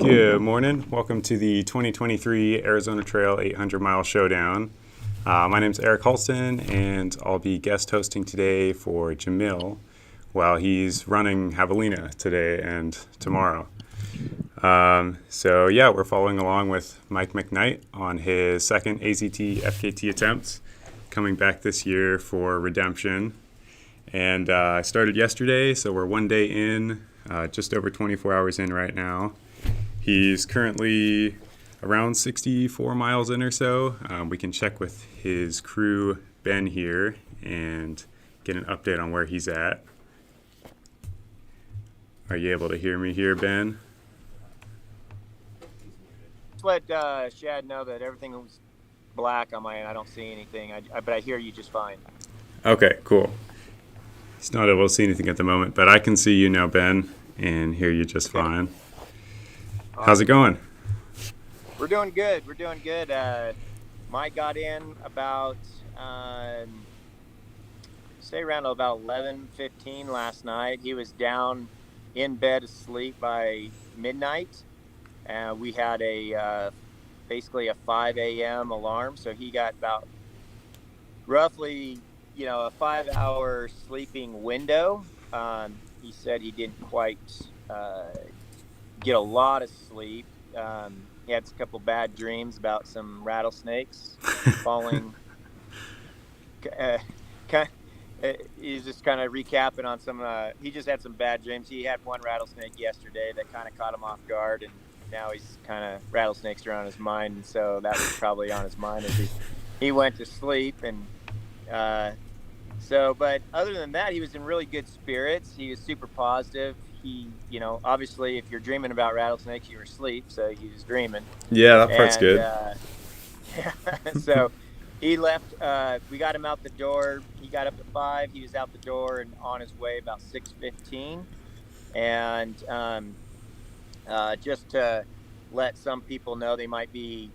Good morning. Welcome to the 2023 Arizona Trail 800 Mile Showdown. My name is Eric Halston, and I'll be guest hosting today for Jamil while he's running Javelina today and tomorrow. We're following along with Mike McKnight on his second AZT FKT attempt, coming back this year for redemption. And I started yesterday, so we're one day in, just over 24 hours in right now. He's currently around 64 miles in or so. We can check with his crew, Ben, here, and get an update on where he's at. Are you able to hear me here, Ben? Just let Shad know that everything was black on my end. I don't see anything, but I hear you just fine. Okay, cool. He's not able to see anything at the moment, but I can see you now, Ben, and hear you just fine. How's it going? We're doing good. Mike got in about, around about 11:15 last night. He was down in bed asleep by midnight. We had basically a 5 a.m. alarm, so he got about roughly, a 5-hour sleeping window. He said he didn't quite get a lot of sleep. He had a couple bad dreams about some rattlesnakes falling. He's just kind of recapping on some. He just had some bad dreams. He had one rattlesnake yesterday that kind of caught him off guard, and now he's kind of rattlesnakes are on his mind, and so that was probably on his mind as he went to sleep. And but other than that, he was in really good spirits. He was super positive. He, obviously, if you're dreaming about rattlesnakes, you're asleep, so he was dreaming. Yeah, that part's good. So he left. We got him out the door. He got up at 5. He was out the door and on his way about 6:15. And just to let some people know, they might be.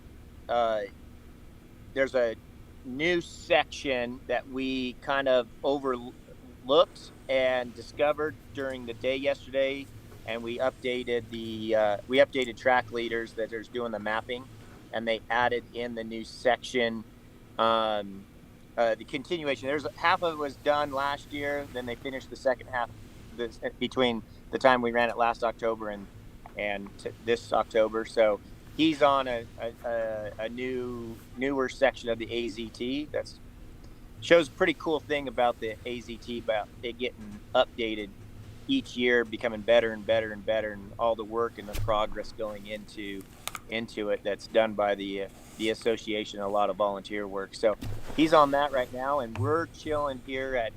There's a new section that we kind of overlooked and discovered during the day yesterday, and we updated track leaders that are doing the mapping, and they added in the new section, the continuation. There's half of it was done last year, then they finished the second half between the time we ran it last October and this October. So he's on a newer section of the AZT. That's shows a pretty cool thing about the AZT, about it getting updated each year, becoming better and better and better, and all the work and the progress going into it that's done by the association, a lot of volunteer work. So he's on that right now, and we're chilling here at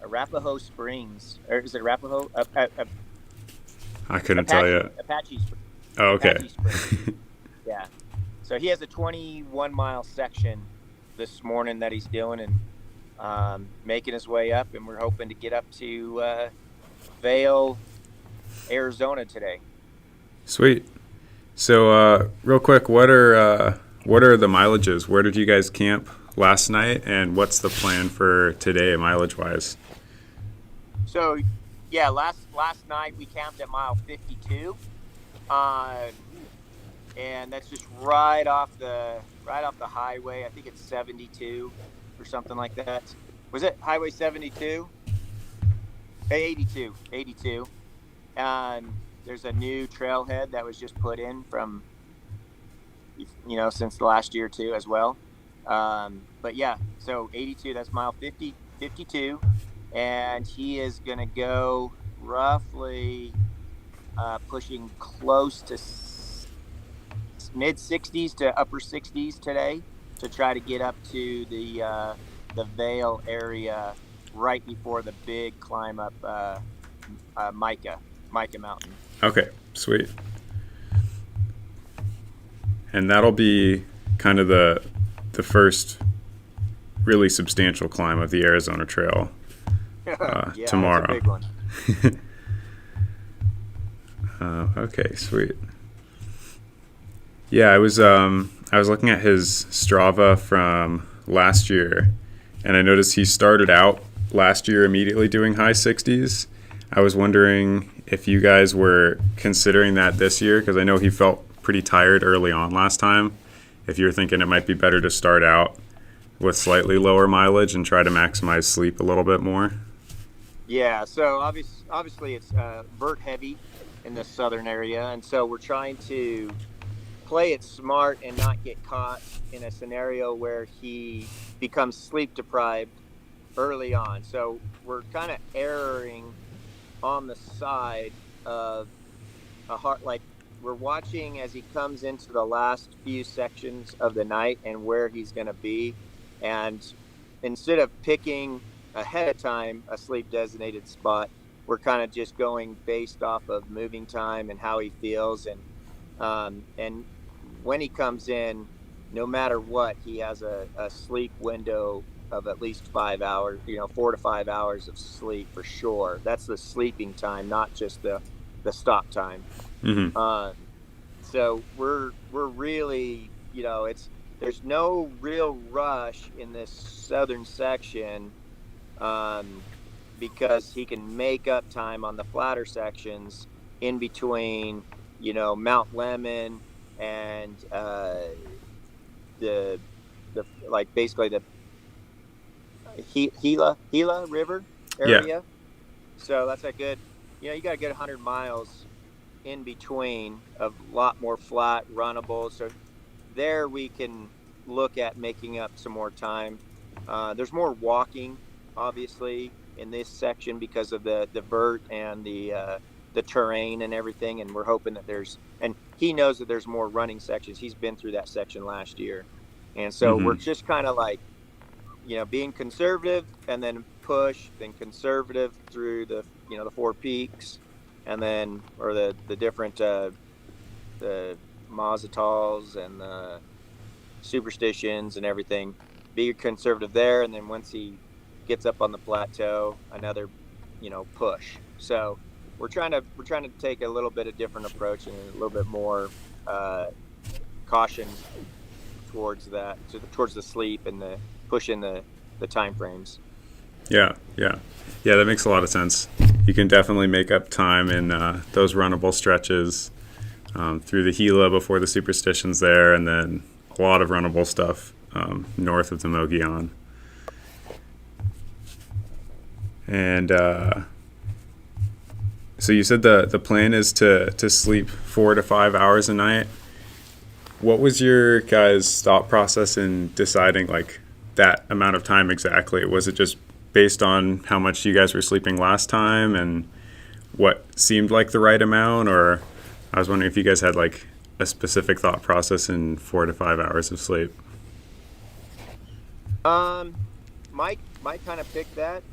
Arapahoe Springs, or is it Arapahoe? I couldn't tell you. Apache Springs. Oh, okay. Apache Springs. Yeah. So he has a 21-mile section this morning that he's doing, and making his way up, and we're hoping to get up to Vail, Arizona today. Sweet. So, real quick, what are the mileages? Where did you guys camp last night, and what's the plan for today, mileage-wise? So, yeah, last night we camped at mile 52. And that's just right off the highway. I think it's 72 or something like that. Was it Highway 72? 82. And there's a new trailhead that was just put in from, since the last year too as well. But yeah, so 82, that's mile 52. And he is going to go roughly pushing close to mid 60s to upper 60s today to try to get up to the Vail area right before the big climb up Mica Mountain. Okay, sweet. And that'll be kind of the first really substantial climb of the Arizona Trail tomorrow. That's a big one. Okay, sweet. Yeah, I was looking at his Strava from last year, and I noticed he started out last year immediately doing high 60s, I was wondering if you guys were considering that this year, because I know he felt pretty tired early on last time. If you're thinking it might be better to start out with slightly lower mileage and try to maximize sleep a little bit more. Yeah, so obviously it's vert heavy in the southern area, and so we're trying to play it smart and not get caught in a scenario where he becomes sleep deprived early on. So we're kind of erring on the side of a heart, like we're watching as he comes into the last few sections of the night and where he's going to be. And instead of picking ahead of time a sleep designated spot, we're kind of just going based off of moving time and how he feels. And when he comes in, no matter what, he has a sleep window of at least 5 hours, 4 to 5 hours of sleep for sure. That's the sleeping time, not just the stop time. Mm-hmm. So we're really, there's no real rush in this southern section, because he can make up time on the flatter sections in between, Mount Lemon and the like basically the Gila River area. Yeah. So that's a good, you got to get 100 miles in between of a lot more flat, runnable. So there we can look at making up some more time. There's more walking, obviously, in this section because of the vert and the terrain and everything. And we're hoping that and he knows that there's more running sections. He's been through that section last year. And so we're just kind of like, being conservative and then push, then conservative through the, the four peaks, and then, or the different, the Mazatals and the superstitions and everything. Be conservative there, and then once he gets up on the plateau, another, push. So we're trying to take a little bit of different approach and a little bit more caution towards that, towards the sleep and the pushing the time frames. Yeah, that makes a lot of sense. You can definitely make up time in those runnable stretches through the Gila before the superstitions there, and then a lot of runnable stuff north of the Mogollon. And so you said the plan is to sleep 4 to 5 hours a night. What was your guys' thought process in deciding like that amount of time exactly? Was it just based on how much you guys were sleeping last time and what seemed like the right amount? Or I was wondering if you guys had like a specific thought process in 4 to 5 hours of sleep. Mike kind of picked that.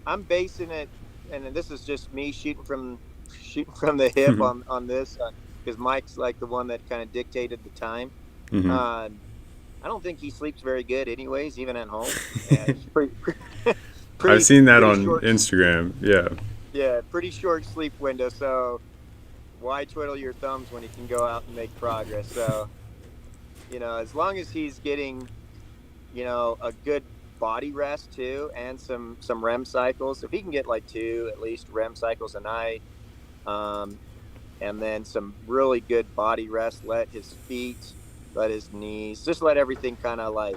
I'm basing it, and this is just me shooting from the hip on this, because Mike's like the one that kind of dictated the time. Mm-hmm. I don't think he sleeps very good anyways, even at home. I've seen that on short, Instagram. Yeah, pretty short sleep window. So why twiddle your thumbs when you can go out and make progress? So, as long as he's getting, a good body rest too, and some REM cycles. If he can get like 2 at least REM cycles a night, and then some really good body rest, let his feet, let his knees, just let everything kind of like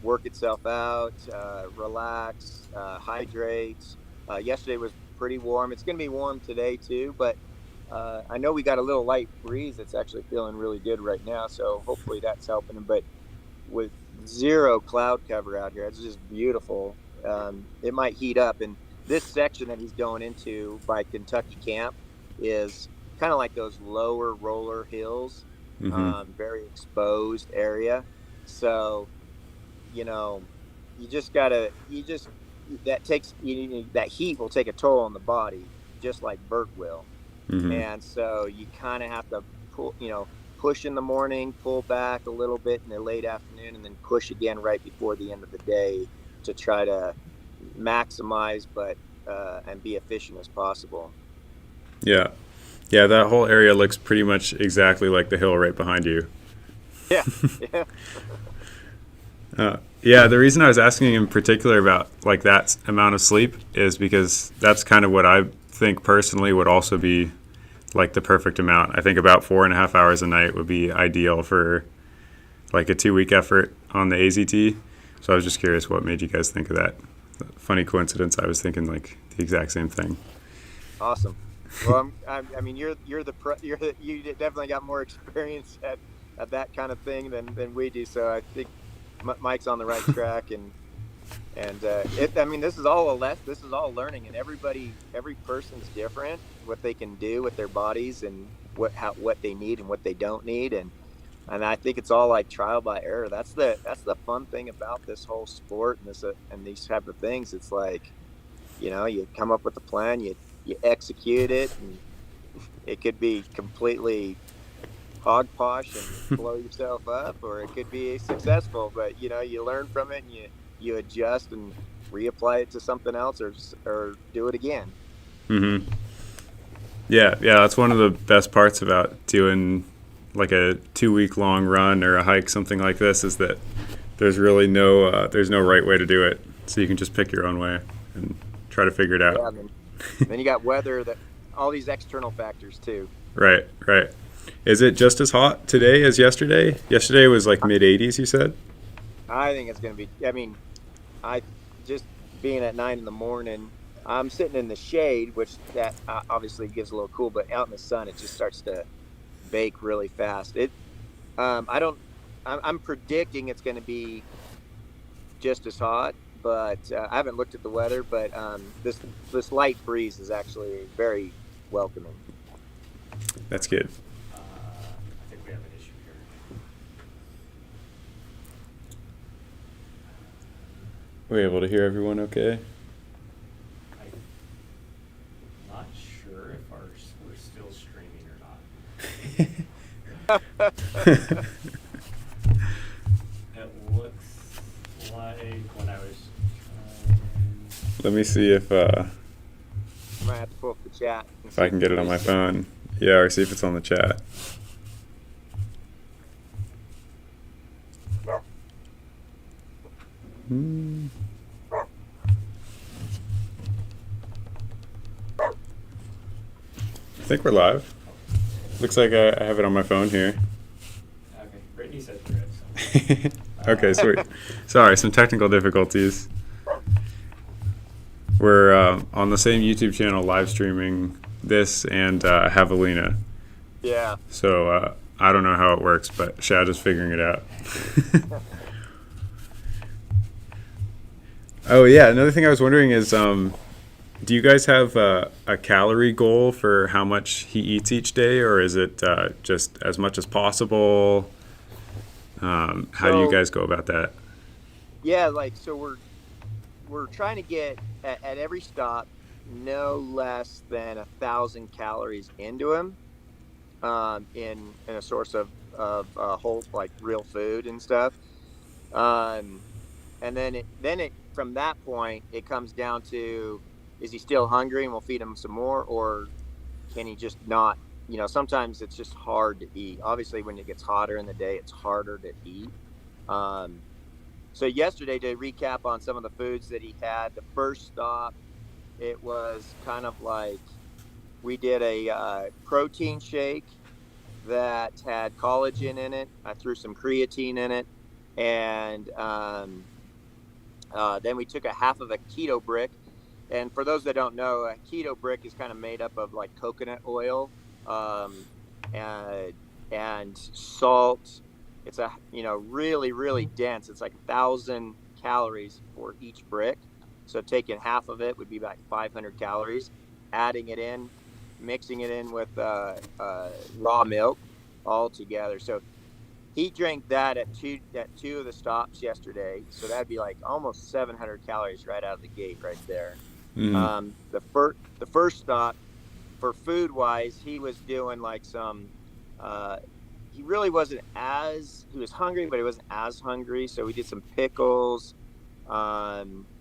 work itself out, relax, hydrate. Yesterday was pretty warm. It's going to be warm today too, but I know we got a little light breeze that's actually feeling really good right now, so hopefully that's helping him. But with zero cloud cover out here, it's just beautiful. It might heat up, and this section that he's going into by Kentucky Camp is kind of like those lower roller hills, very exposed area. So, that heat will take a toll on the body, just like Bert will. And so you kind of have to push in the morning, pull back a little bit in the late afternoon, and then push again right before the end of the day to try to maximize, and be efficient as possible. Yeah, that whole area looks pretty much exactly like the hill right behind you. Yeah. The reason I was asking in particular about like that amount of sleep is because that's kind of what I've think personally would also be like the perfect amount. I think about 4.5 hours a night would be ideal for like a 2 week effort on the AZT. So I was just curious what made you guys think of that. Funny coincidence. I was thinking like the exact same thing. Awesome. Well, I mean, you definitely got more experience at that kind of thing than we do. So I think Mike's on the right track, I mean, this is all learning, and every person's different. What they can do with their bodies, and what they need and what they don't need, and I think it's all like trial by error. That's the fun thing about this whole sport and this and these type of things. It's like, you come up with a plan, you execute it, and it could be completely hogposh and blow yourself up, or it could be successful. But you learn from it, and you adjust and reapply it to something else, or do it again. Mm-hmm. Yeah, that's one of the best parts about doing like a 2 week long run or a hike, something like this, is that there's really there's no right way to do it. So you can just pick your own way and try to figure it out. Yeah, then you got weather, that all these external factors too. Right. Is it just as hot today as yesterday? Yesterday was like mid 80s, you said? I think it's going to be, I mean, I just being at 9 in the morning, I'm sitting in the shade, which that obviously gives a little cool, but out in the sun, it just starts to bake really fast. I'm predicting it's going to be just as hot, but I haven't looked at the weather, but this light breeze is actually very welcoming. That's good. I think we have an issue here. We're able to hear everyone okay? I'm not sure if we're still streaming or not. It looks like when I was Let me see if I might have to pull up the chat. if I can get it on my phone. Yeah, or see if it's on the chat. I think we're live. Looks like I have it on my phone here. Okay, Brittany said we're so. Okay, sweet. Sorry, some technical difficulties. We're on the same YouTube channel live streaming this and Javelina. Yeah. So I don't know how it works, but Shad is figuring it out. Oh, yeah. Another thing I was wondering is, do you guys have a calorie goal for how much he eats each day, or is it just as much as possible? How do you guys go about that? Yeah, so we're trying to get at every stop no less than 1,000 calories into him, in a source of whole, like, real food and stuff. And then it from that point it comes down to, is he still hungry and we'll feed him some more, or can he just not? Sometimes it's just hard to eat. Obviously, when it gets hotter in the day, it's harder to eat. So yesterday, to recap on some of the foods that he had, the first stop, it was kind of like we did a protein shake that had collagen in it. I threw some creatine in it, and then we took a half of a keto brick. And for those that don't know, a keto brick is kind of made up of like coconut oil, and salt. It's really, really dense. It's like 1,000 calories for each brick. So taking half of it would be about 500 calories. Adding it in, mixing it in with raw milk all together. So he drank that at two of the stops yesterday. So that'd be like almost 700 calories right out of the gate, right there. Mm. The first stop, for food wise, he was doing like some. He really wasn't he was hungry, but he wasn't as hungry. So we did some pickles.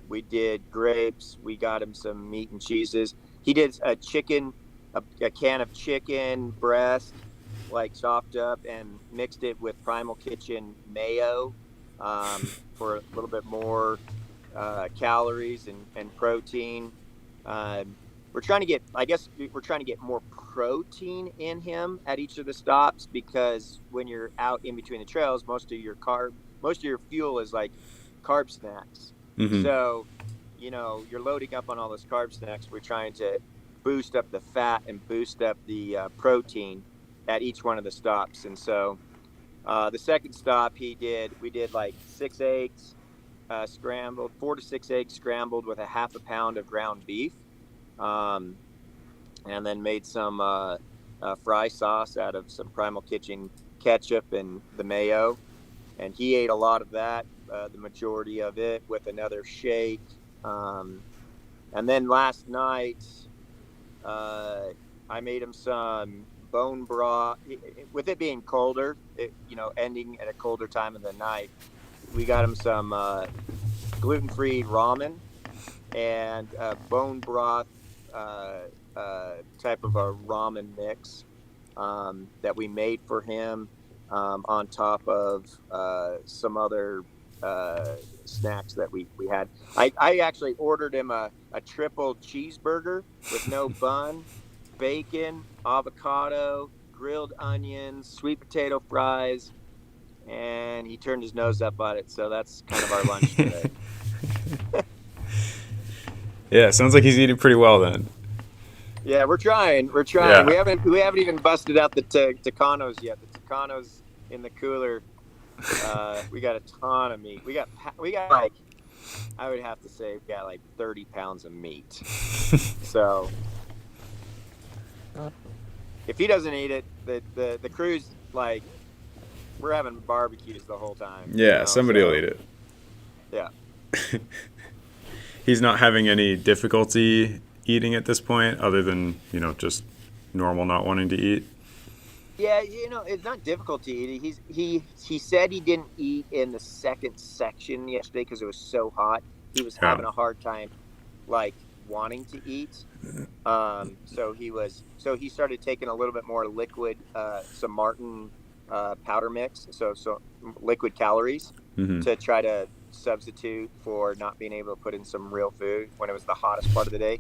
We did grapes. We got him some meat and cheeses. He did a can of chicken breast, like chopped up, and mixed it with Primal Kitchen mayo, for a little bit more calories and protein. we're trying to get, I guess we're trying to get more protein in him at each of the stops, because when you're out in between the trails, most of your fuel is like carb snacks. Mm-hmm. So, you're loading up on all those carb snacks. We're trying to boost up the fat and boost up the protein at each one of the stops. And so, the second stop we did like 6 eggs scrambled, 4 to 6 eggs scrambled with a half a pound of ground beef, and then made some fry sauce out of some Primal Kitchen ketchup and the mayo. And he ate a lot of that, the majority of it, with another shake. And then last night, I made him some bone broth. With it being colder, ending at a colder time of the night, we got him some gluten-free ramen and bone broth type of a ramen mix that we made for him, on top of some other snacks that we had. I actually ordered him a triple cheeseburger with no bun, bacon, avocado, grilled onions, sweet potato fries, and he turned his nose up at it. So that's kind of our lunch today. Yeah, sounds like he's eating pretty well then. Yeah, we're trying. Yeah. We haven't even busted out the Tucanos yet. The Tucanos in the cooler. We got a ton of meat. We got like, I would have to say, we got like 30 pounds of meat. So if he doesn't eat it, the crew's like, we're having barbecues the whole time. Yeah, somebody will eat it. Yeah. He's not having any difficulty eating at this point, other than, just normal not wanting to eat. Yeah, it's not difficult to eat. He said he didn't eat in the second section yesterday because it was so hot. He was having a hard time, like, wanting to eat. So he started taking a little bit more liquid, some Martin powder mix, so liquid calories, to try to substitute for not being able to put in some real food when it was the hottest part of the day.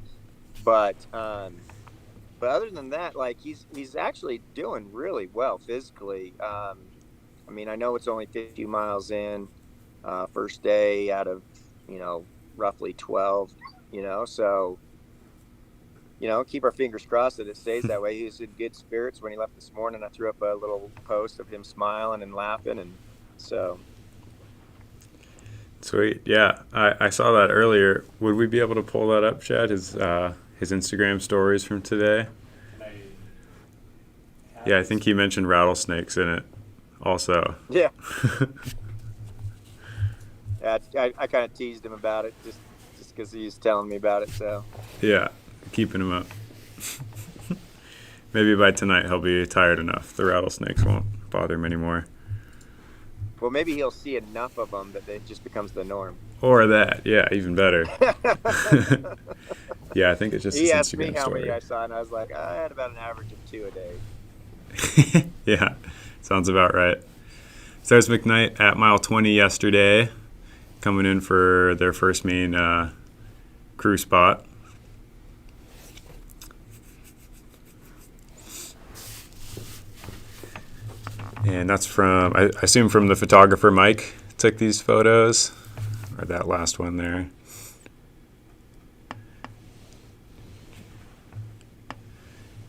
But other than that, like, he's actually doing really well physically. I mean, I know it's only 50 miles in, first day out of, roughly 12, so, keep our fingers crossed that it stays that way. He was in good spirits when he left this morning. I threw up a little post of him smiling and laughing, and so. Sweet. Yeah, I saw that earlier. Would we be able to pull that up, Chad? His Instagram stories from today? Yeah, I think he mentioned rattlesnakes in it also. Yeah. Yeah, I kind of teased him about it just because he was telling me about it. So. Yeah, keeping him up. Maybe by tonight he'll be tired enough. The rattlesnakes won't bother him anymore. Well, maybe he'll see enough of them that it just becomes the norm. Or that, yeah, even better. Yeah, I think it's just his Instagram story. He asked me how many I saw, and I was like, I had about an average of 2 a day. Yeah, sounds about right. So there's McKnight at mile 20 yesterday, coming in for their first main crew spot. And that's from, I assume, from the photographer Mike took these photos, or that last one there.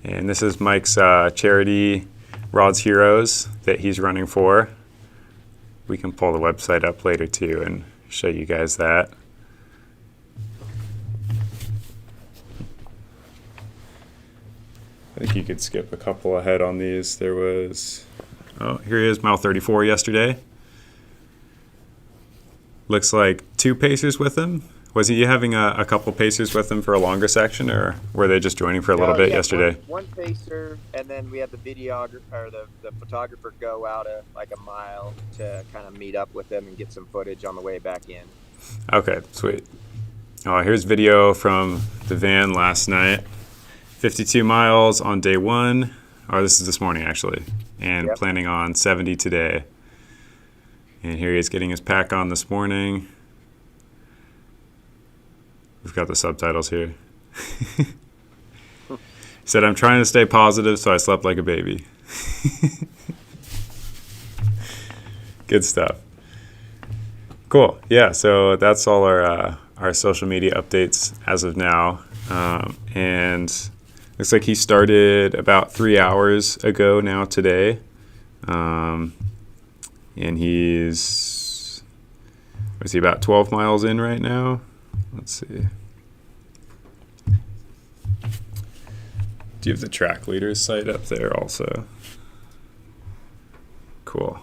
And this is Mike's charity, Rod's Heroes, that he's running for. We can pull the website up later too and show you guys that. I think you could skip a couple ahead on these. There was, here he is, mile 34 yesterday. Looks like 2 pacers with him. Was he having a couple pacers with him for a longer section, or were they just joining for a little bit yesterday? One pacer, and then we had the videographer or the photographer go out like a mile to kind of meet up with them and get some footage on the way back in. Okay, sweet. Here's video from the van last night. 52 miles on day 1. This is this morning actually, and planning on 70 today. And here he is getting his pack on this morning. We've got the subtitles here. said, I'm trying to stay positive, so I slept like a baby. Good stuff. Cool. Yeah, so that's all our social media updates as of now. And looks like he started about 3 hours ago now today. And he's, was he about 12 miles in right now? Let's see. Do you have the track leaders site up there also? Cool.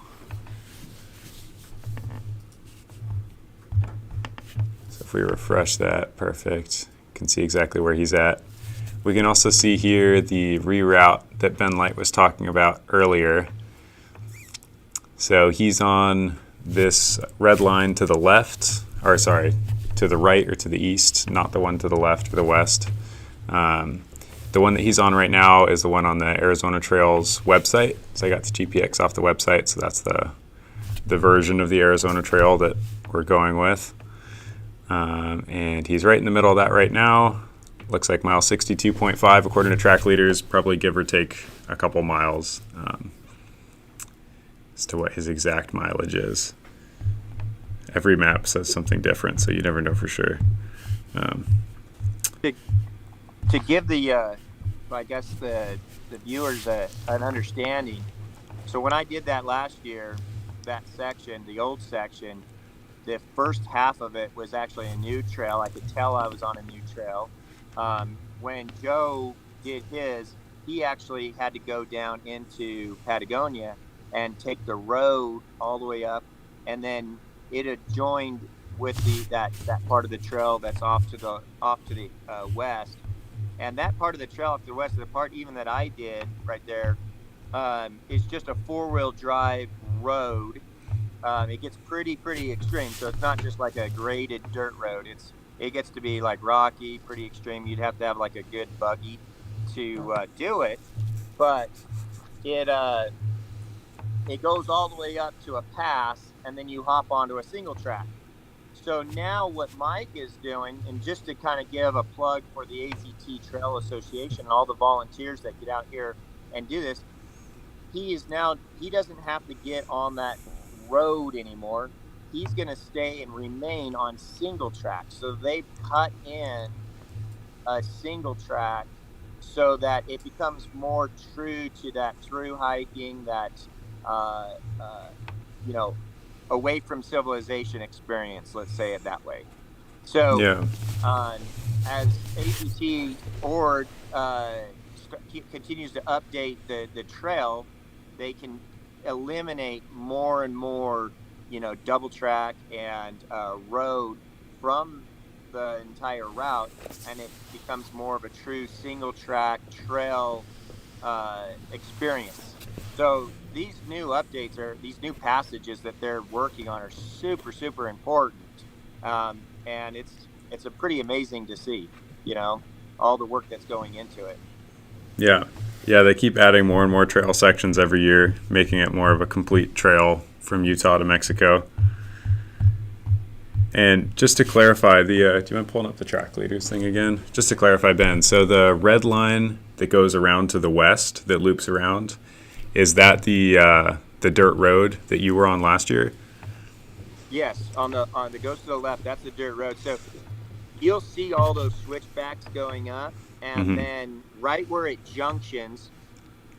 So if we refresh that, perfect. You can see exactly where he's at. We can also see here the reroute that Ben Light was talking about earlier. So he's on this red line to the left, or sorry, to the right or to the east, not the one to the left or the west. The one that he's on right now is the one on the Arizona Trails website. So I got the GPX off the website, so that's the version of the Arizona Trail that we're going with. And he's right in the middle of that right now. Looks like mile 62.5 according to track leaders, probably give or take a couple miles as to what his exact mileage is. Every map says something different, so you never know for sure. To give the, I guess the viewers an understanding. So when I did that last year, that section, the old section, the first half of it was actually a new trail. I could tell I was on a new trail. When Joe did his, he actually had to go down into Patagonia and take the road all the way up, and then it had joined with that part of the trail that's off to the west. And that part of the trail off to the west, the part even that I did right there, is just a 4-wheel drive road. It gets pretty extreme, so it's not just like a graded dirt road. It gets to be like rocky, pretty extreme. You'd have to have like a good buggy to do it, but it goes all the way up to a pass, and then you hop onto a single track. So now what Mike is doing, and just to kind of give a plug for the AZT Trail Association and all the volunteers that get out here and do this, he doesn't have to get on that road anymore. He's going to stay and remain on single track. So they cut in a single track so that it becomes more true to that through hiking, that away from civilization experience, let's say it that way. So Yeah. As AZT Ord continues to update the trail, they can eliminate more and more, double track and road from the entire route, and it becomes more of a true single track trail experience. So these new updates these new passages that they're working on are super important, and it's a pretty amazing to see, all the work that's going into it. Yeah, they keep adding more and more trail sections every year, making it more of a complete trail from Utah to Mexico. And just to clarify, do you mind pulling up the track leaders thing again? Just to clarify, Ben, so the red line that goes around to the west, that loops around, is that the dirt road that you were on last year? Yes, on the goes to the left, that's the dirt road. So you'll see all those switchbacks going up, and then right where it junctions,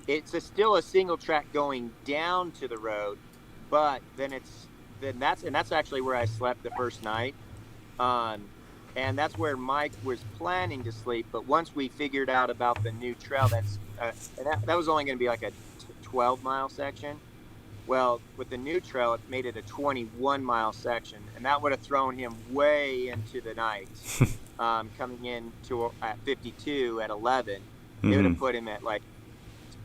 it's still a single track going down to the road, but that's actually where I slept the first night, and that's where Mike was planning to sleep. But once we figured out about the new trail, that was only going to be like a 12-mile section. Well, with the new trail, it made it a 21-mile section, and that would have thrown him way into the night. Coming in at 52 at 11, it would have put him at like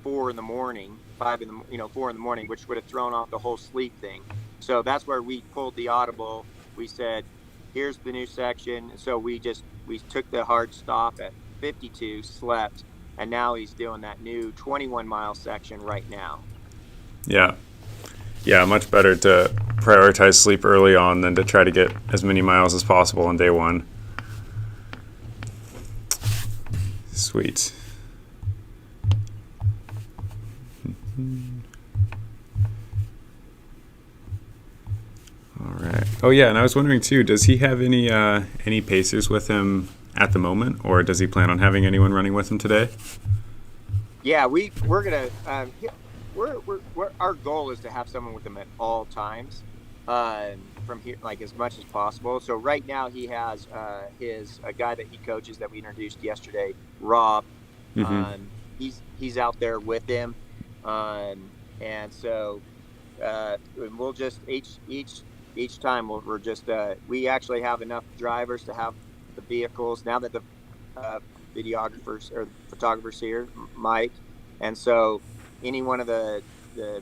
4 in the morning, 4 in the morning, which would have thrown off the whole sleep thing. So that's where we pulled the audible. We said, here's the new section. So we took the hard stop at 52, slept, and now he's doing that new 21-mile section right now. Yeah, much better to prioritize sleep early on than to try to get as many miles as possible on day one. Sweet. Oh yeah, and I was wondering too, does he have any pacers with him at the moment, or does he plan on having anyone running with him today? Yeah, we're gonna we're our goal is to have someone with him at all times, from here like as much as possible. So right now he has his a guy that he coaches that we introduced yesterday, Rob. Mm-hmm. He's out there with him, and so we'll just each time we're just we actually have enough drivers to have the vehicles now that the uh, videographers or photographers here, Mike, and so any one of the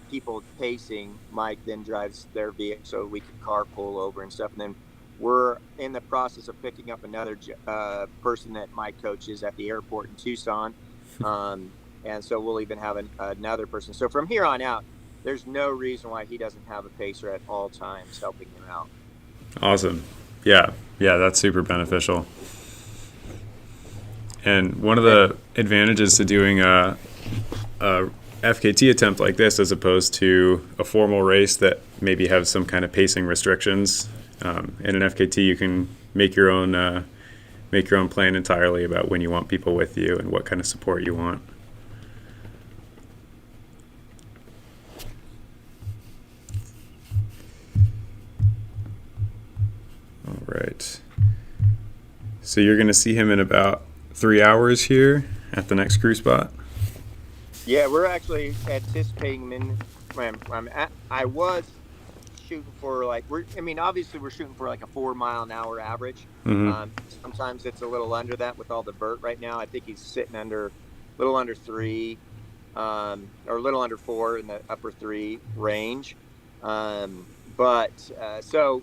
people pacing, Mike then drives their vehicle so we can carpool over and stuff, and then we're in the process of picking up another person that Mike coaches at the airport in Tucson, um, and so we'll even have another person. So from here on out, there's no reason why he doesn't have a pacer at all times helping him out. Awesome. Yeah, yeah, that's super beneficial. And one of the advantages to doing a FKT attempt like this, as opposed to a formal race that maybe has some kind of pacing restrictions, in an FKT you can make your own plan entirely about when you want people with you and what kind of support you want. All right. So you're going to see him in about 3 hours here at the next crew spot. Yeah, we're actually anticipating him I was shooting for like obviously we're shooting for like a 4 mile an hour average. Mm-hmm. Sometimes it's a little under that with all the vert right now. I think he's sitting under a little under 3, or a little under 4 in the upper 3 range. But so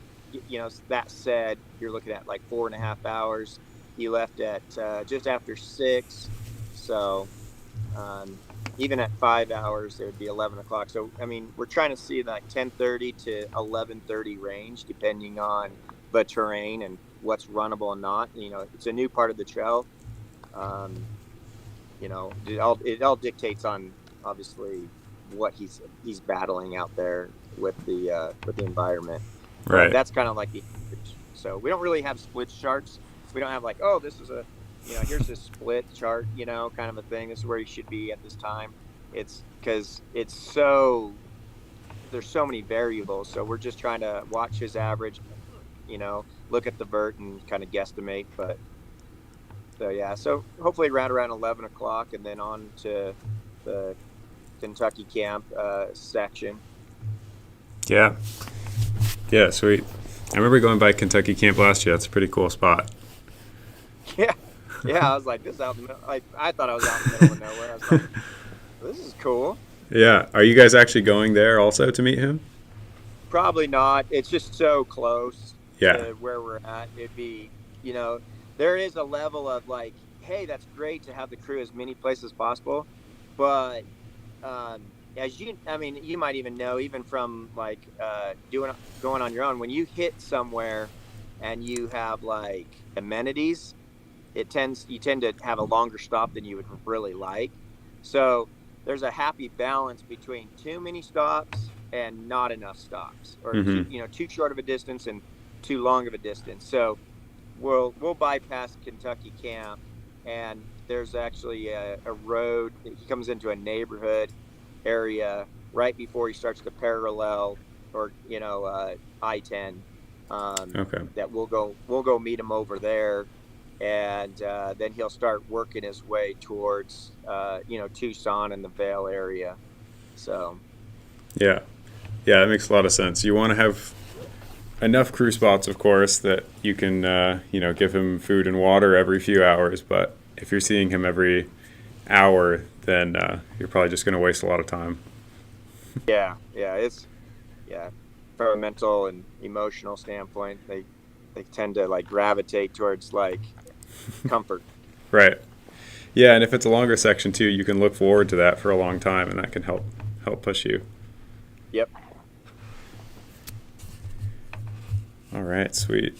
that said, you're looking at like 4.5 hours. He left at just after 6, so even at 5 hours it would be 11 o'clock. So we're trying to see like 10:30 to 11:30 range, depending on the terrain and what's runnable and not. It's a new part of the trail. It all dictates on obviously what he's battling out there with the environment. Right. But that's kind of like the average. So we don't really have split charts. We don't have like, oh, this is here's this split chart, kind of a thing. This is where you should be at this time. It's because there's so many variables. So we're just trying to watch his average, look at the vert and kind of guesstimate. But so yeah, so hopefully around 11 o'clock and then on to the Kentucky camp section. Yeah. Yeah, sweet. I remember going by Kentucky camp last year. That's a pretty cool spot. Yeah. I was like, this out in the middle. I thought I was out in the middle of nowhere. I was like, this is cool. Yeah. Are you guys actually going there also to meet him? Probably not. It's just so close to where we're at. It'd be, there is a level of like, hey, that's great to have the crew as many places as possible. But you might even know, even from like going on your own, when you hit somewhere and you have like amenities, you tend to have a longer stop than you would really like. So there's a happy balance between too many stops and not enough stops, or too short of a distance and too long of a distance. So we'll bypass Kentucky camp, and there's actually a road that he comes into a neighborhood area right before he starts to parallel or I-10. Okay. That we'll go meet him over there, and then he'll start working his way towards Tucson and the Vail area. So yeah, that makes a lot of sense. You want to have enough crew spots, of course, that you can give him food and water every few hours. But if you're seeing him every hour, then you're probably just going to waste a lot of time. It's from a mental and emotional standpoint, they tend to like gravitate towards like comfort. Right. Yeah, and if it's a longer section too, you can look forward to that for a long time, and that can help push you. Yep. All right, sweet.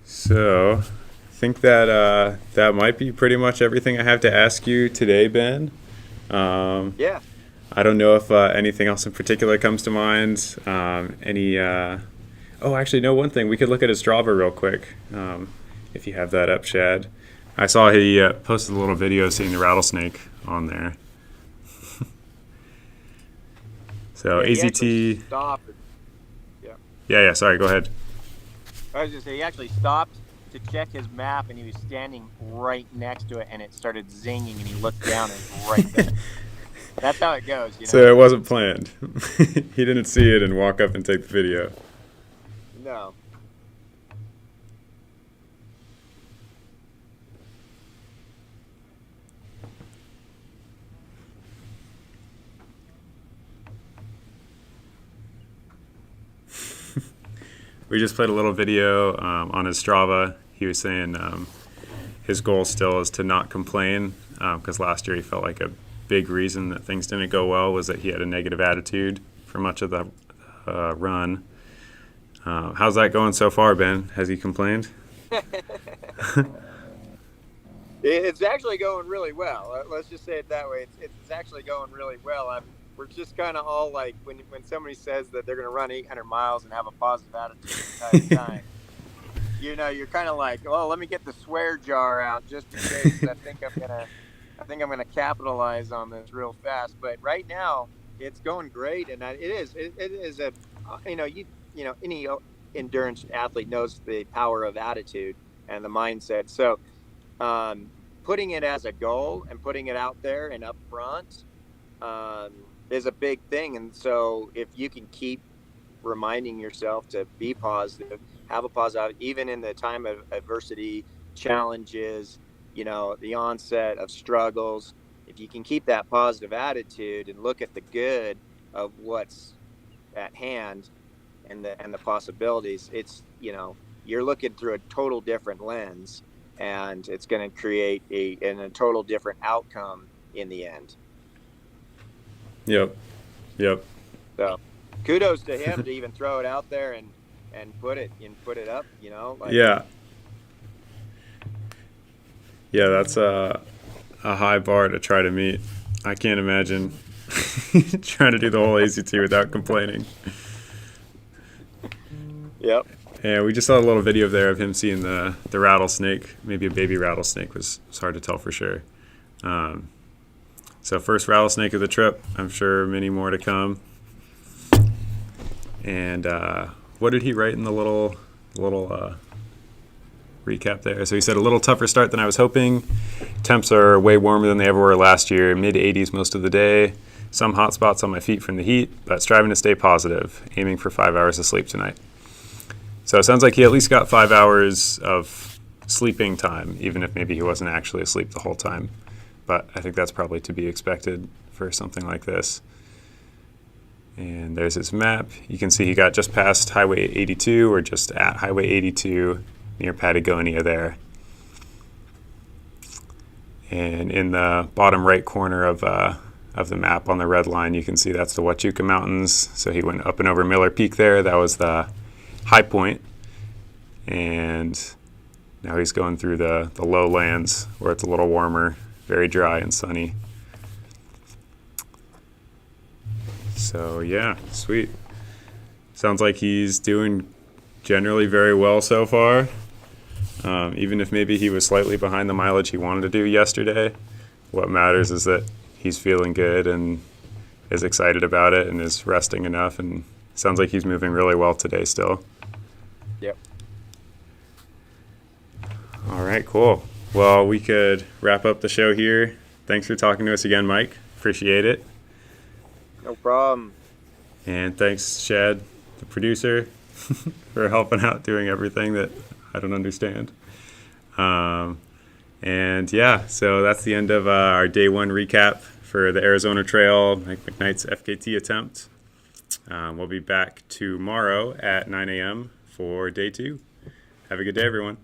So I think that might be pretty much everything I have to ask you today, Ben. Yeah. I don't know if anything else in particular comes to mind. Oh, actually, no. One thing we could look at his Strava real quick, if you have that up, Shad. I saw he posted a little video seeing the rattlesnake on there. So Yeah, he actually AZT. stopped. Yeah. Sorry, go ahead. I was just say he actually stopped to check his map, and he was standing right next to it, and it started zinging, and he looked down and it was right there. That's how it goes, you know. So it wasn't planned. He didn't see it and walk up and take the video. No. We just played a little video on his Strava. He was saying his goal still is to not complain, because last year he felt like a big reason that things didn't go well was that he had a negative attitude for much of the run. How's that going so far, Ben? Has he complained? It's actually going really well. Let's just say it that way. It's actually going really well. We're just kind of all like, when somebody says that they're going to run 800 miles and have a positive attitude the entire time, you know, you're kind of like, well, let me get the swear jar out just in case. I think I'm gonna capitalize on this real fast. But right now, it's going great, and it is a, any endurance athlete knows the power of attitude and the mindset. So, putting it as a goal and putting it out there and up front is a big thing. And so if you can keep reminding yourself to be positive, have a positive, even in the time of adversity, challenges, the onset of struggles, if you can keep that positive attitude and look at the good of what's at hand and the possibilities, it's, you're looking through a total different lens, and it's going to create a total different outcome in the end. Yep. So kudos to him to even throw it out there and put it up, Yeah, that's a high bar to try to meet. I can't imagine trying to do the whole AZT without complaining. Yep. And we just saw a little video there of him seeing the rattlesnake. Maybe a baby rattlesnake, was hard to tell for sure. So first rattlesnake of the trip. I'm sure many more to come. And what did he write in the little recap there? So he said, a little tougher start than I was hoping. Temps are way warmer than they ever were last year. Mid-80s most of the day. Some hot spots on my feet from the heat, but striving to stay positive. Aiming for 5 hours of sleep tonight. So it sounds like he at least got 5 hours of sleeping time, even if maybe he wasn't actually asleep the whole time. But I think that's probably to be expected for something like this. And there's his map. You can see he got just past Highway 82, or just at Highway 82 near Patagonia there. And in the bottom right corner of the map on the red line, you can see that's the Huachuca Mountains. So he went up and over Miller Peak there. That was the high point. And now he's going through the lowlands where it's a little warmer, very dry and sunny. So yeah, sweet. Sounds like he's doing generally very well so far. Even if maybe he was slightly behind the mileage he wanted to do yesterday, what matters is that he's feeling good and is excited about it and is resting enough, and sounds like he's moving really well today still. Yep. All right, cool. Well, we could wrap up the show here. Thanks for talking to us again, Mike. Appreciate it. No problem. And thanks, Shad, the producer, for helping out doing everything that I don't understand. And yeah, so that's the end of our day one recap for the Arizona Trail, Mike McKnight's FKT attempt. We'll be back tomorrow at 9 a.m. for day two. Have a good day, everyone.